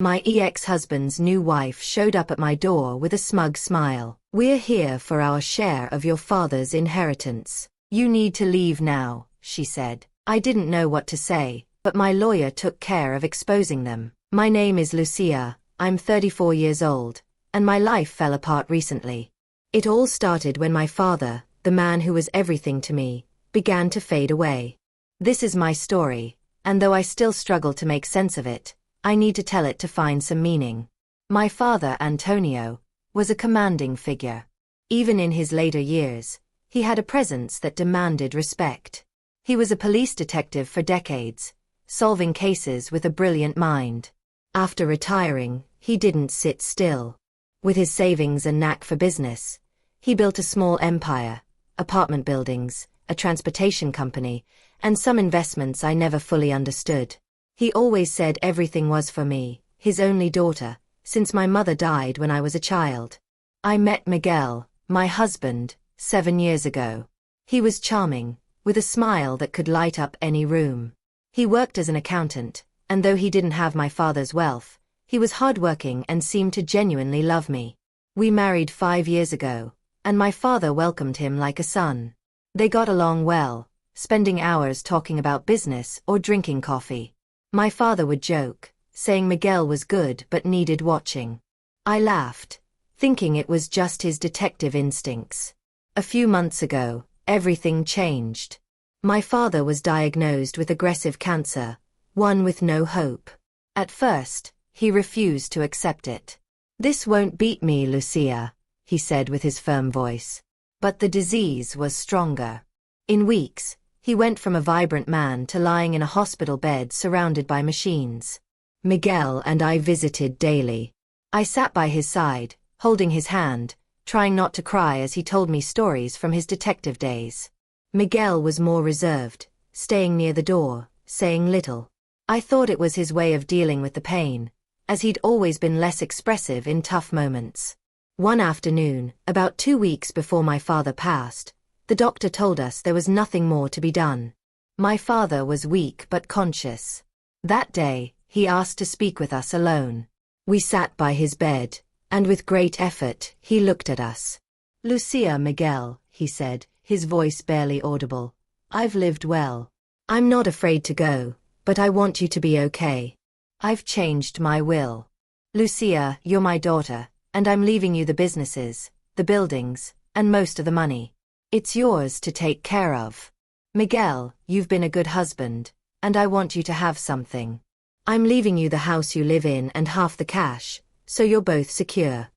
My ex-husband's new wife showed up at my door with a smug smile. "We're here for our share of your father's inheritance. You need to leave now," she said. I didn't know what to say, but my lawyer took care of exposing them. "My name is Lucia, I'm 34 years old, and my life fell apart recently. It all started when my father, the man who was everything to me, began to fade away. This is my story, and though I still struggle to make sense of it, I need to tell it to find some meaning. My father, Antonio, was a commanding figure. Even in his later years, he had a presence that demanded respect. He was a police detective for decades, solving cases with a brilliant mind. After retiring, he didn't sit still. With his savings and knack for business, he built a small empire, apartment buildings, a transportation company, and some investments I never fully understood. He always said everything was for me, his only daughter, since my mother died when I was a child. I met Miguel, my husband, 7 years ago. He was charming, with a smile that could light up any room. He worked as an accountant, and though he didn't have my father's wealth, he was hardworking and seemed to genuinely love me. We married 5 years ago, and my father welcomed him like a son. They got along well, spending hours talking about business or drinking coffee. My father would joke, saying Miguel was good but needed watching. I laughed, thinking it was just his detective instincts. A few months ago, everything changed. My father was diagnosed with aggressive cancer, one with no hope. At first, he refused to accept it. "This won't beat me, Lucia," he said with his firm voice. But the disease was stronger. In weeks, he went from a vibrant man to lying in a hospital bed surrounded by machines. Miguel and I visited daily. I sat by his side, holding his hand, trying not to cry as he told me stories from his detective days. Miguel was more reserved, staying near the door, saying little. I thought it was his way of dealing with the pain, as he'd always been less expressive in tough moments. One afternoon, about 2 weeks before my father passed, the doctor told us there was nothing more to be done. My father was weak but conscious. That day, he asked to speak with us alone. We sat by his bed, and with great effort, he looked at us. "Lucia, Miguel," he said, his voice barely audible. "I've lived well. I'm not afraid to go, but I want you to be okay. I've changed my will. Lucia, you're my daughter, and I'm leaving you the businesses, the buildings, and most of the money. It's yours to take care of. Miguel, you've been a good husband, and I want you to have something. I'm leaving you the house you live in and half the cash, so you're both secure."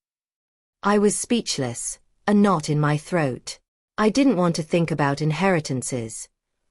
I was speechless, a knot in my throat. I didn't want to think about inheritances.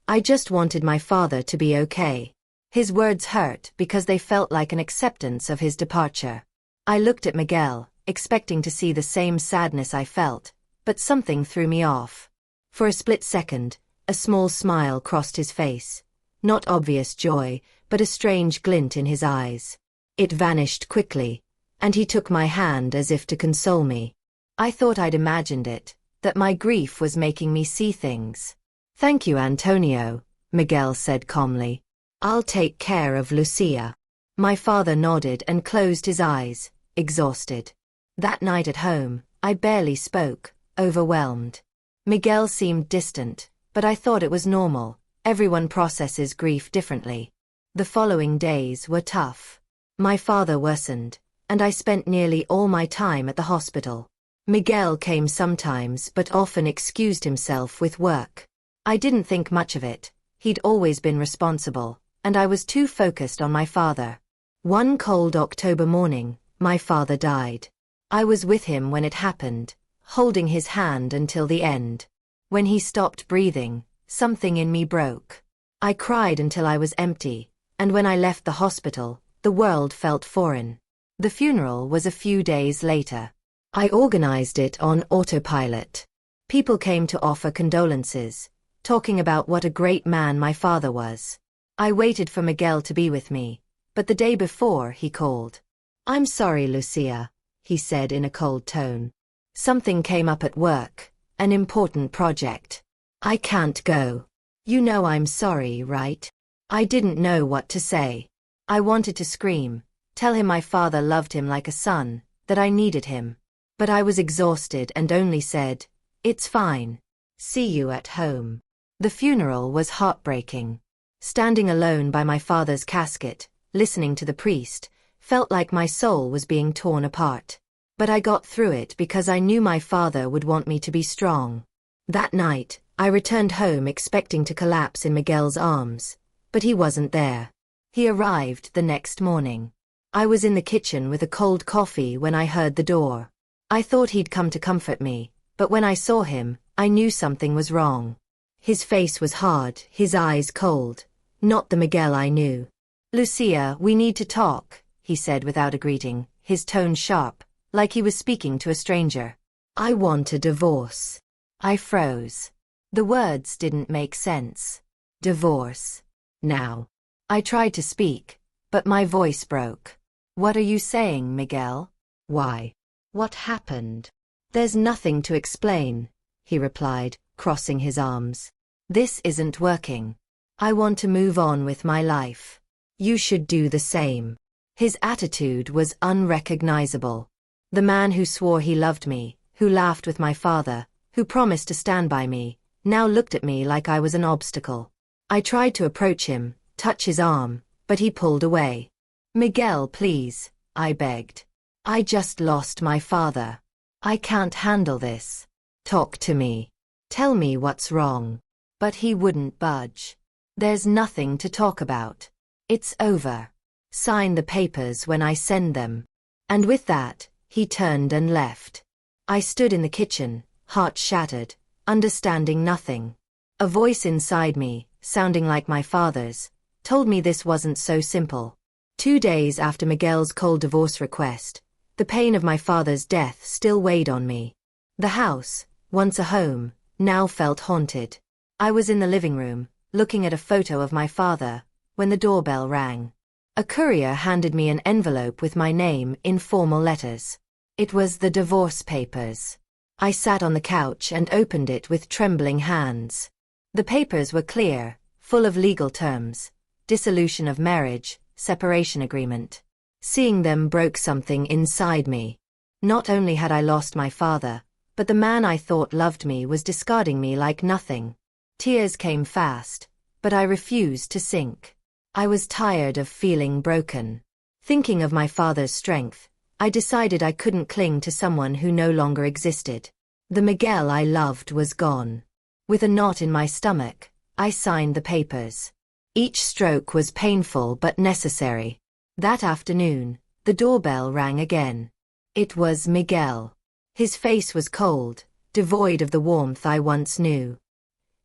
I just wanted my father to be okay. His words hurt because they felt like an acceptance of his departure. I looked at Miguel, expecting to see the same sadness I felt, but something threw me off. For a split second, a small smile crossed his face. Not obvious joy, but a strange glint in his eyes. It vanished quickly, and he took my hand as if to console me. I thought I'd imagined it, that my grief was making me see things. "Thank you, Antonio," Miguel said calmly. "I'll take care of Lucia." My father nodded and closed his eyes, exhausted. That night at home, I barely spoke, overwhelmed. Miguel seemed distant, but I thought it was normal. Everyone processes grief differently. The following days were tough. My father worsened, and I spent nearly all my time at the hospital. Miguel came sometimes but often excused himself with work. I didn't think much of it. He'd always been responsible, and I was too focused on my father. One cold October morning, my father died. I was with him when it happened, holding his hand until the end. When he stopped breathing, something in me broke. I cried until I was empty, and when I left the hospital, the world felt foreign. The funeral was a few days later. I organized it on autopilot. People came to offer condolences, talking about what a great man my father was. I waited for Miguel to be with me, but the day before he called. "I'm sorry, Lucia," he said in a cold tone. "Something came up at work, an important project. I can't go. You know I'm sorry, right?" I didn't know what to say. I wanted to scream, Tell him my father loved him like a son, that I needed him. But I was exhausted and only said, "It's fine. See you at home." The funeral was heartbreaking. Standing alone by my father's casket, listening to the priest, felt like my soul was being torn apart. But I got through it because I knew my father would want me to be strong. That night, I returned home expecting to collapse in Miguel's arms, but he wasn't there. He arrived the next morning. I was in the kitchen with a cold coffee when I heard the door. I thought he'd come to comfort me, but when I saw him, I knew something was wrong. His face was hard, his eyes cold. Not the Miguel I knew. "Lucia, we need to talk," he said without a greeting, his tone sharp, like he was speaking to a stranger. "I want a divorce." I froze. The words didn't make sense. Divorce. Now. I tried to speak, but my voice broke. "What are you saying, Miguel? Why? What happened?" "There's nothing to explain," he replied, crossing his arms. "This isn't working. I want to move on with my life. You should do the same." His attitude was unrecognizable. The man who swore he loved me, who laughed with my father, who promised to stand by me, now looked at me like I was an obstacle. I tried to approach him, touch his arm, but he pulled away. "Miguel, please," I begged. "I just lost my father. I can't handle this. Talk to me. Tell me what's wrong." But he wouldn't budge. "There's nothing to talk about. It's over. Sign the papers when I send them." And with that, he turned and left. I stood in the kitchen, heart shattered, understanding nothing. A voice inside me, sounding like my father's, told me this wasn't so simple. 2 days after Miguel's cold divorce request, the pain of my father's death still weighed on me. The house, once a home, now felt haunted. I was in the living room, looking at a photo of my father, when the doorbell rang. A courier handed me an envelope with my name in formal letters. It was the divorce papers. I sat on the couch and opened it with trembling hands. The papers were clear, full of legal terms: dissolution of marriage, separation agreement. Seeing them broke something inside me. Not only had I lost my father, but the man I thought loved me was discarding me like nothing. Tears came fast, but I refused to sink. I was tired of feeling broken. Thinking of my father's strength, I decided I couldn't cling to someone who no longer existed. The Miguel I loved was gone. With a knot in my stomach, I signed the papers. Each stroke was painful but necessary. That afternoon, the doorbell rang again. It was Miguel. His face was cold, devoid of the warmth I once knew.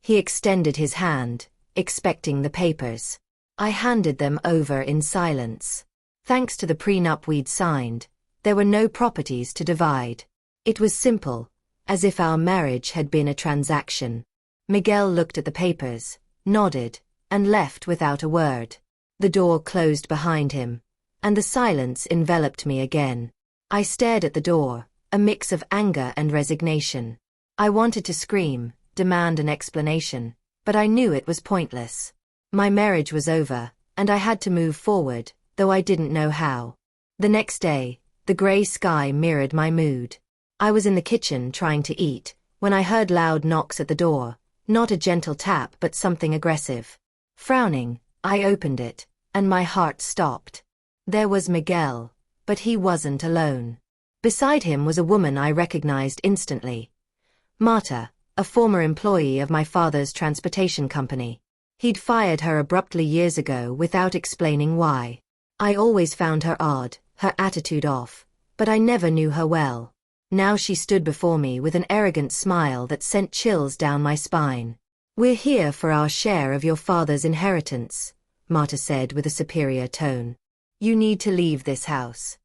He extended his hand, expecting the papers. I handed them over in silence. Thanks to the prenup we'd signed, there were no properties to divide. It was simple, as if our marriage had been a transaction. Miguel looked at the papers, nodded, and left without a word. The door closed behind him, and the silence enveloped me again. I stared at the door, a mix of anger and resignation. I wanted to scream, demand an explanation, but I knew it was pointless. My marriage was over, and I had to move forward, though I didn't know how. The next day, the gray sky mirrored my mood. I was in the kitchen trying to eat, when I heard loud knocks at the door, not a gentle tap but something aggressive. Frowning, I opened it, and my heart stopped. There was Miguel, but he wasn't alone. Beside him was a woman I recognized instantly. Marta, a former employee of my father's transportation company. He'd fired her abruptly years ago without explaining why. I always found her odd, her attitude off, but I never knew her well. Now she stood before me with an arrogant smile that sent chills down my spine. "We're here for our share of your father's inheritance," Marta said with a superior tone. "You need to leave this house."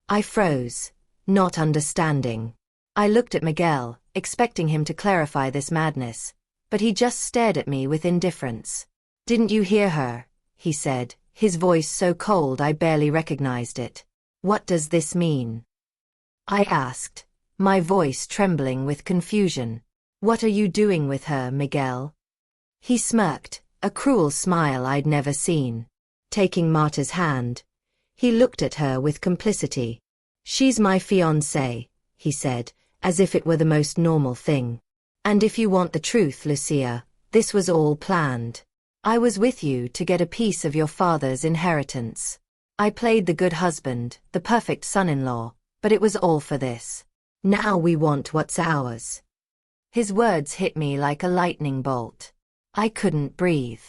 I froze, not understanding. I looked at Miguel, expecting him to clarify this madness, but he just stared at me with indifference. "Didn't you hear her?" he said, his voice so cold I barely recognized it. "What does this mean?" I asked, my voice trembling with confusion. "What are you doing with her, Miguel?" He smirked, a cruel smile I'd never seen. Taking Marta's hand, He looked at her with complicity. She's my fiancée, he said, as if it were the most normal thing. And if you want the truth, Lucia, this was all planned. I was with you to get a piece of your father's inheritance. I played the good husband, the perfect son-in-law, but it was all for this. Now we want what's ours. His words hit me like a lightning bolt. I couldn't breathe.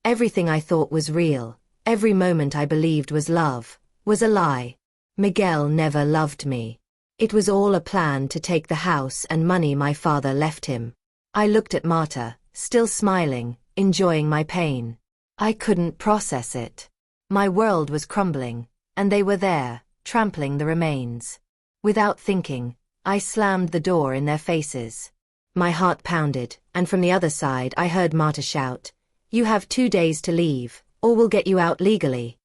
Everything I thought was real, every moment I believed was love, was a lie. Miguel never loved me. It was all a plan to take the house and money my father left him. I looked at Marta, still smiling, enjoying my pain. I couldn't process it. My world was crumbling, and they were there, trampling the remains. Without thinking, I slammed the door in their faces. My heart pounded, and from the other side I heard Marta shout, "You have 2 days to leave, or we'll get you out legally."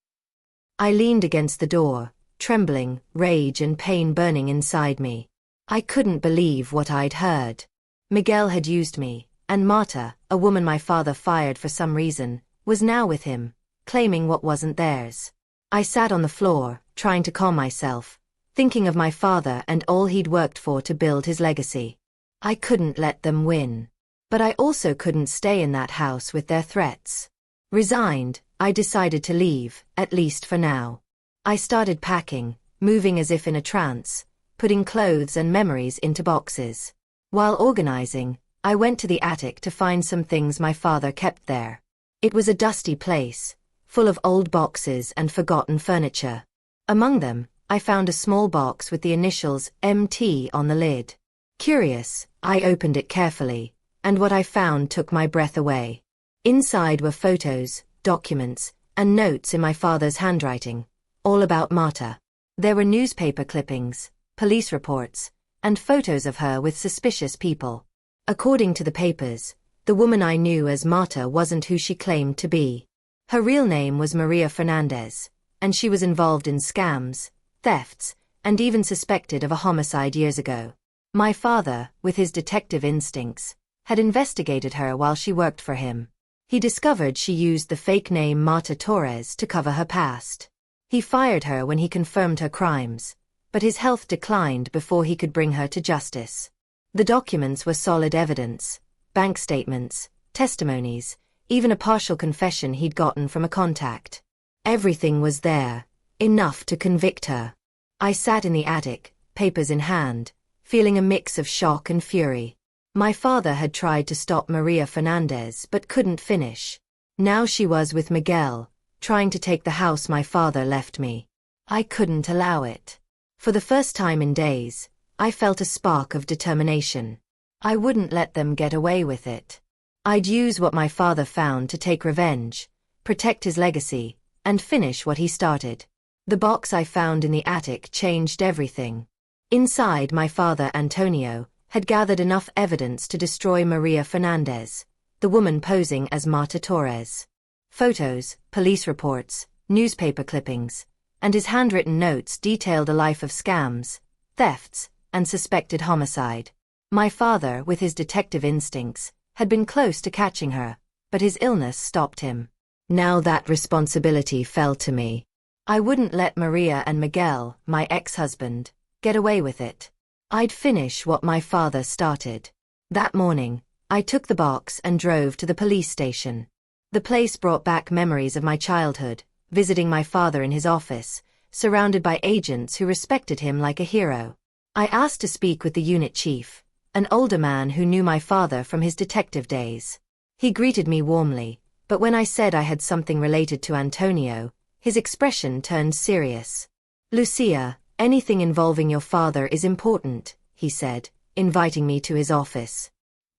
I leaned against the door, trembling, rage and pain burning inside me. I couldn't believe what I'd heard. Miguel had used me, and Marta, a woman my father fired for some reason, was now with him, claiming what wasn't theirs. I sat on the floor, trying to calm myself, thinking of my father and all he'd worked for to build his legacy. I couldn't let them win. But I also couldn't stay in that house with their threats. Resigned, I decided to leave, at least for now. I started packing, moving as if in a trance, putting clothes and memories into boxes. While organizing, I went to the attic to find some things my father kept there. It was a dusty place, full of old boxes and forgotten furniture. Among them, I found a small box with the initials MT on the lid. Curious, I opened it carefully, and what I found took my breath away. Inside were photos, documents, and notes in my father's handwriting, all about Marta. There were newspaper clippings, police reports, and photos of her with suspicious people. According to the papers, the woman I knew as Marta wasn't who she claimed to be. Her real name was Maria Fernandez, and she was involved in scams, thefts, and even suspected of a homicide years ago. My father, with his detective instincts, had investigated her while she worked for him. He discovered she used the fake name Marta Torres to cover her past. He fired her when he confirmed her crimes, but his health declined before he could bring her to justice. The documents were solid evidence, bank statements, testimonies, even a partial confession he'd gotten from a contact. Everything was there, enough to convict her. I sat in the attic, papers in hand, feeling a mix of shock and fury. My father had tried to stop Maria Fernandez but couldn't finish. Now she was with Miguel, trying to take the house my father left me. I couldn't allow it. For the first time in days, I felt a spark of determination. I wouldn't let them get away with it. I'd use what my father found to take revenge, protect his legacy, and finish what he started. The box I found in the attic changed everything. Inside, my father, Antonio, had gathered enough evidence to destroy Maria Fernandez, the woman posing as Marta Torres. Photos, police reports, newspaper clippings, and his handwritten notes detailed a life of scams, thefts, and suspected homicide. My father, with his detective instincts, had been close to catching her, but his illness stopped him. Now that responsibility fell to me. I wouldn't let Maria and Miguel, my ex-husband, get away with it. I'd finish what my father started. That morning, I took the box and drove to the police station. The place brought back memories of my childhood, visiting my father in his office, surrounded by agents who respected him like a hero. I asked to speak with the unit chief, an older man who knew my father from his detective days. He greeted me warmly, but when I said I had something related to Antonio, his expression turned serious. "Lucia, anything involving your father is important," he said, inviting me to his office.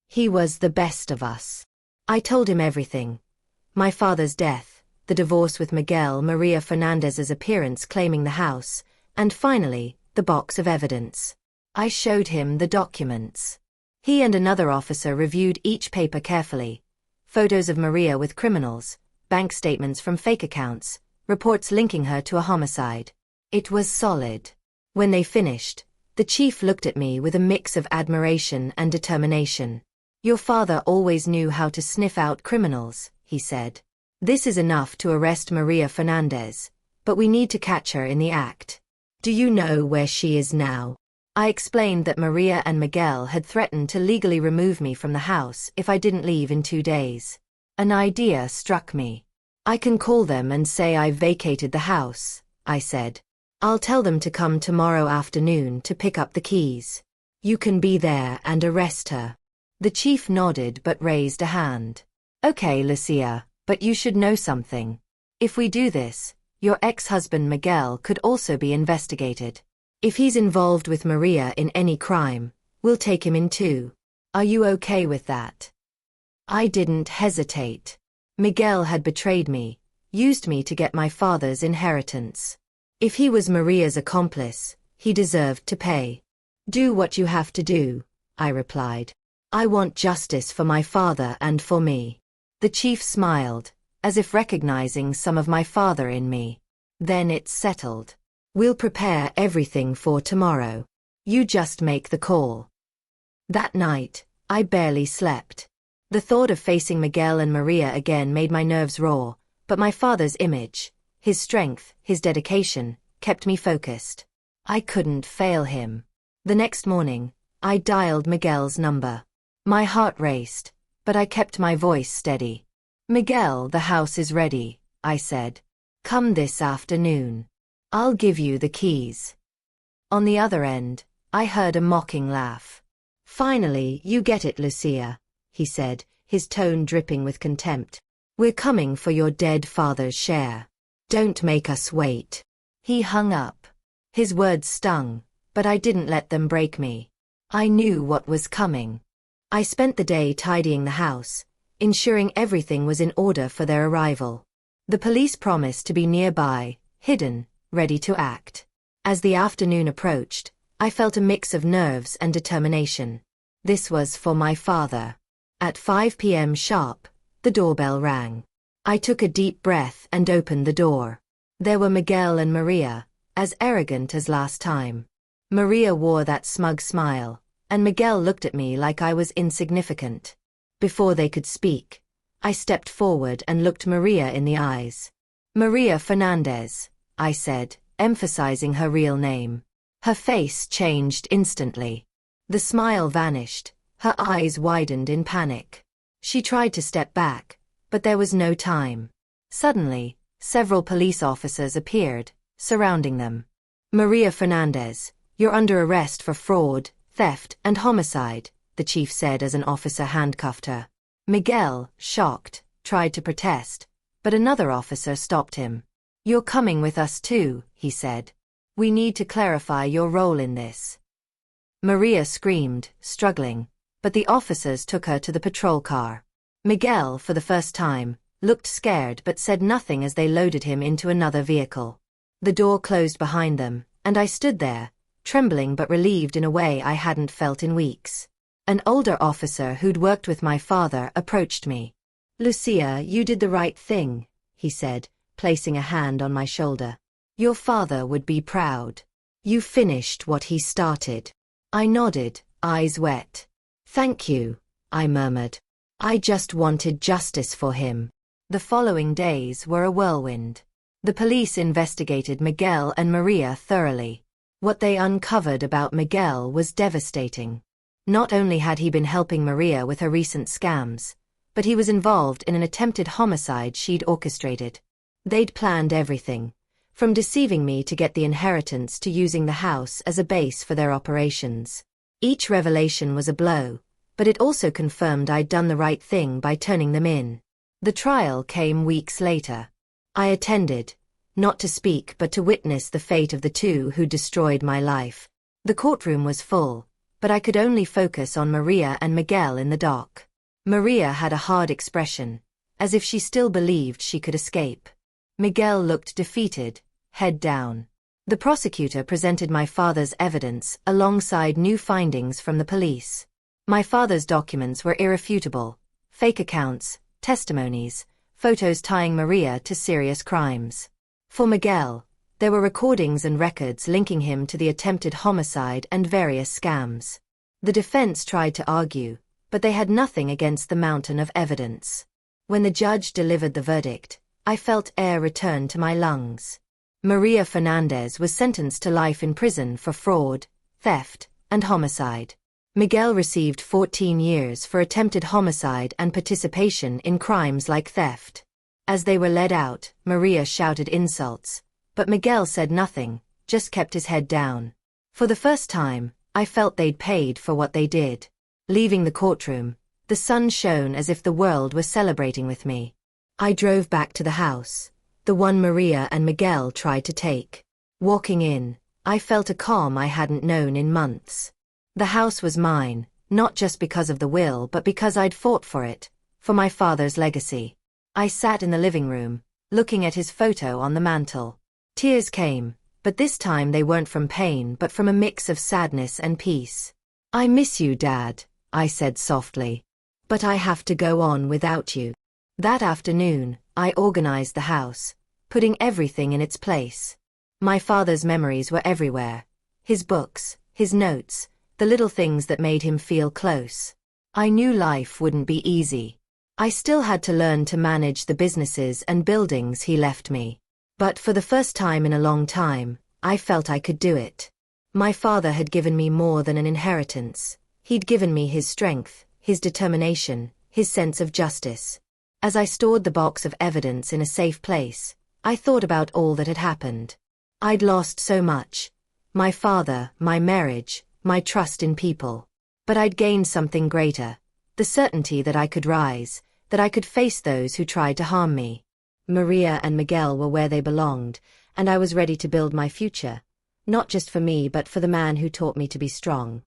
He was the best of us. I told him everything. My father's death, the divorce with Miguel, Maria Fernandez's appearance claiming the house, and finally, the box of evidence. I showed him the documents. He and another officer reviewed each paper carefully. Photos of Maria with criminals, bank statements from fake accounts, reports linking her to a homicide. It was solid. When they finished, the chief looked at me with a mix of admiration and determination. "Your father always knew how to sniff out criminals," he said. "This is enough to arrest Maria Fernandez, but we need to catch her in the act. Do you know where she is now? I explained that Maria and Miguel had threatened to legally remove me from the house if I didn't leave in 2 days. An idea struck me. I can call them and say I've vacated the house, I said. I'll tell them to come tomorrow afternoon to pick up the keys. You can be there and arrest her. The chief nodded but raised a hand. Okay, Lucia, but you should know something. If we do this, your ex-husband Miguel could also be investigated. If he's involved with Maria in any crime, we'll take him in too. Are you okay with that? I didn't hesitate. Miguel had betrayed me, used me to get my father's inheritance. If he was Maria's accomplice, he deserved to pay. Do what you have to do, I replied. I want justice for my father and for me. The chief smiled, as if recognizing some of my father in me. Then it's settled. We'll prepare everything for tomorrow. You just make the call. That night, I barely slept. The thought of facing Miguel and Maria again made my nerves raw, but my father's image, his strength, his dedication, kept me focused. I couldn't fail him. The next morning, I dialed Miguel's number. My heart raced, but I kept my voice steady. Miguel, the house is ready, I said. Come this afternoon. I'll give you the keys. On the other end, I heard a mocking laugh. Finally, you get it, Lucia, he said, his tone dripping with contempt. We're coming for your dead father's share. Don't make us wait. He hung up. His words stung, but I didn't let them break me. I knew what was coming. I spent the day tidying the house, ensuring everything was in order for their arrival. The police promised to be nearby, hidden, ready to act. As the afternoon approached, I felt a mix of nerves and determination. This was for my father. At 5 p.m. sharp, the doorbell rang. I took a deep breath and opened the door. There were Miguel and Maria, as arrogant as last time. Maria wore that smug smile, and Miguel looked at me like I was insignificant. Before they could speak, I stepped forward and looked Maria in the eyes. Maria Fernandez, I said, emphasizing her real name. Her face changed instantly. The smile vanished, her eyes widened in panic. She tried to step back, but there was no time. Suddenly, several police officers appeared, surrounding them. Maria Fernandez, you're under arrest for fraud, theft, and homicide, the chief said as an officer handcuffed her. Miguel, shocked, tried to protest, but another officer stopped him. You're coming with us too, he said. We need to clarify your role in this. Maria screamed, struggling, but the officers took her to the patrol car. Miguel, for the first time, looked scared but said nothing as they loaded him into another vehicle. The door closed behind them, and I stood there, trembling but relieved in a way I hadn't felt in weeks. An older officer who'd worked with my father approached me. Lucia, you did the right thing, he said, placing a hand on my shoulder. Your father would be proud. You finished what he started. I nodded, eyes wet. Thank you, I murmured. I just wanted justice for him. The following days were a whirlwind. The police investigated Miguel and Maria thoroughly. What they uncovered about Miguel was devastating. Not only had he been helping Maria with her recent scams, but he was involved in an attempted homicide she'd orchestrated. They'd planned everything, from deceiving me to get the inheritance to using the house as a base for their operations. Each revelation was a blow, but it also confirmed I'd done the right thing by turning them in. The trial came weeks later. I attended, not to speak but to witness the fate of the two who destroyed my life. The courtroom was full, but I could only focus on Maria and Miguel in the dock. Maria had a hard expression, as if she still believed she could escape. Miguel looked defeated, head down. The prosecutor presented my father's evidence alongside new findings from the police. My father's documents were irrefutable: fake accounts, testimonies, photos tying Maria to serious crimes. For Miguel, there were recordings and records linking him to the attempted homicide and various scams. The defense tried to argue, but they had nothing against the mountain of evidence. When the judge delivered the verdict, I felt air return to my lungs. Maria Fernandez was sentenced to life in prison for fraud, theft, and homicide. Miguel received 14 years for attempted homicide and participation in crimes like theft. As they were led out, Maria shouted insults, but Miguel said nothing, just kept his head down. For the first time, I felt they'd paid for what they did. Leaving the courtroom, the sun shone as if the world were celebrating with me. I drove back to the house, the one Maria and Miguel tried to take. Walking in, I felt a calm I hadn't known in months. The house was mine, not just because of the will but because I'd fought for it, for my father's legacy. I sat in the living room, looking at his photo on the mantel. Tears came, but this time they weren't from pain but from a mix of sadness and peace. "I miss you, Dad," I said softly. "But I have to go on without you." That afternoon, I organized the house, putting everything in its place. My father's memories were everywhere. His books, his notes, the little things that made him feel close. I knew life wouldn't be easy. I still had to learn to manage the businesses and buildings he left me. But for the first time in a long time, I felt I could do it. My father had given me more than an inheritance. He'd given me his strength, his determination, his sense of justice. As I stored the box of evidence in a safe place, I thought about all that had happened. I'd lost so much. My father, my marriage, my trust in people. But I'd gained something greater. The certainty that I could rise, that I could face those who tried to harm me. Maria and Miguel were where they belonged, and I was ready to build my future. Not just for me but for the man who taught me to be strong.